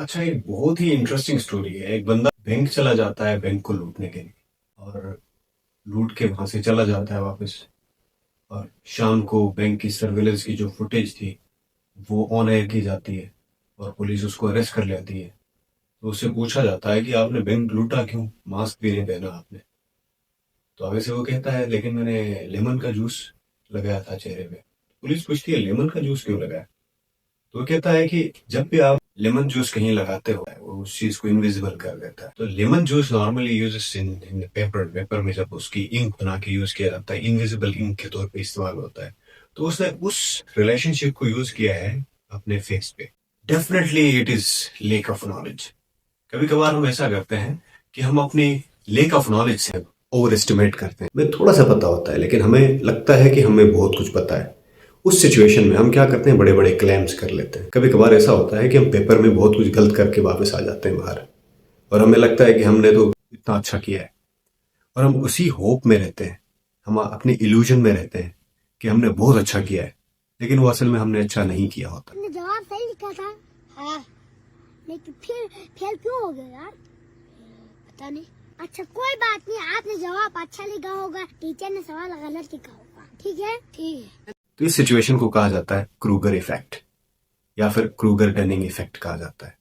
अच्छा, एक बहुत ही इंटरेस्टिंग स्टोरी है। एक बंदा बैंक चला जाता है बैंक को लूटने के लिए, और लूट के वहां से चला जाता है वापस। और शाम को बैंक की सर्वेलेंस की जो फुटेज थी वो ऑन एयर की जाती है, और पुलिस उसको अरेस्ट कर लेती है। तो उससे पूछा जाता है कि आपने बैंक लूटा क्यों, मास्क भी नहीं पहना आपने। तो आगे से वो कहता है लेकिन मैंने लेमन का जूस लगाया था चेहरे पे। पुलिस पूछती है लेमन का जूस क्यों लगाया। तो वो कहता है कि जब भी आप लेमन जूस कहीं लगाते हो वो उस चीज को इनविजिबल कर देता है। तो लेमन जूस नॉर्मली यूजेस इन इन पेपर पेपर में जब उसकी इंक बना के यूज किया जाता है, इनविजिबल इंक के तौर पे इस्तेमाल होता है। तो उसने उस रिलेशनशिप को यूज किया है अपने फेस पे। Definitely it is lake of knowledge. कभी कभार हम ऐसा करते हैं कि हम अपनी लेक ऑफ नॉलेज से ओवर एस्टिमेट करते हैं। हमें थोड़ा सा पता होता है लेकिन हमें लगता है कि हमें बहुत कुछ पता है। उस सिचुएशन में हम क्या करते हैं, बड़े बड़े क्लेम्स कर लेते हैं। कभी कभार ऐसा होता है कि हम पेपर में बहुत कुछ गलत करके वापस आ जाते हैं बाहर, और हमें लगता है कि हमने तो इतना अच्छा किया है। और हम उसी होप में रहते हैं, हम अपनी इल्यूजन में रहते हैं कि हमने बहुत अच्छा किया है, लेकिन वो असल में हमने अच्छा नहीं किया होता। आपने जवाब सही लिखा था। हाँ, लेकिन फिर फेल क्यों हो गया यार? पता नहीं। अच्छा कोई बात नहीं, आपने जवाब अच्छा लिखा होगा, टीचर ने सवाल गलत लिखा होगा। ठीक है ठीक है। तो इस सिचुएशन को कहा जाता है क्रूगर इफेक्ट, या फिर क्रूगर डनिंग इफेक्ट कहा जाता है।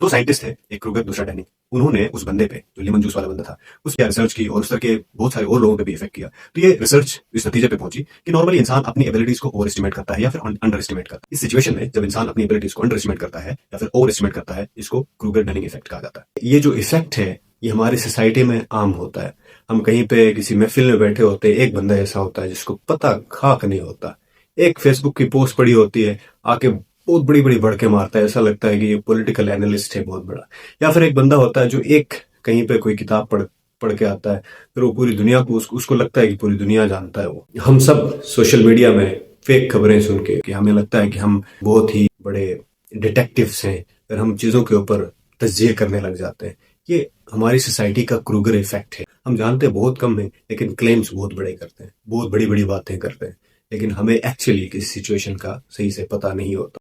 दो साइंटिस्ट थे, एक क्रूगर दूसरा डनिंग। उन्होंने उस बंदे पे, जो लेमन जूस वाला बंदा था, उस पर रिसर्च की और उस तरह के बहुत सारे और लोगों पे भी इफेक्ट किया। तो ये रिसर्च इस नतीजे पे पहुंची कि नॉर्मली इंसान अपनी एबिलिटीज को ओवर एस्टिमेट करता है या फिर अंडर एस्टिमेट करता है। इस सिचुएशन में जब इंसान अपनी एबिलिटीज को अंडर एस्टिमेट करता है या फिर ओवर एस्टिमेट करता है, इसको क्रूगर डनिंग इफेक्ट कहा जाता है। ये जो इफेक्ट है ये हमारी सोसाइटी में आम होता है। हम कहीं पे किसी महफिल में बैठे होते हैं, एक बंदा ऐसा होता है जिसको पता खाक नहीं होता, एक फेसबुक की पोस्ट पड़ी होती है, आके बहुत बड़ी बड़ी भड़के मारता है, ऐसा लगता है कि ये पॉलिटिकल एनालिस्ट है बहुत बड़ा। या फिर एक बंदा होता है जो एक कहीं पे कोई किताब पढ़ पढ़ के आता है, फिर वो पूरी दुनिया को उसको लगता है कि पूरी दुनिया जानता है वो। हम सब सोशल मीडिया में फेक खबरें सुन के कि हमें लगता है कि हम बहुत ही बड़े डिटेक्टिव्स हैं, फिर हम चीजों के ऊपर तज्जिए करने लग जाते हैं। ये हमारी सोसाइटी का क्रूगर इफेक्ट है। हम जानते हैं बहुत कम है, लेकिन क्लेम्स बहुत बड़े करते हैं, बहुत बड़ी बड़ी बातें करते हैं, लेकिन हमें एक्चुअली किसी सिचुएशन का सही से पता नहीं होता।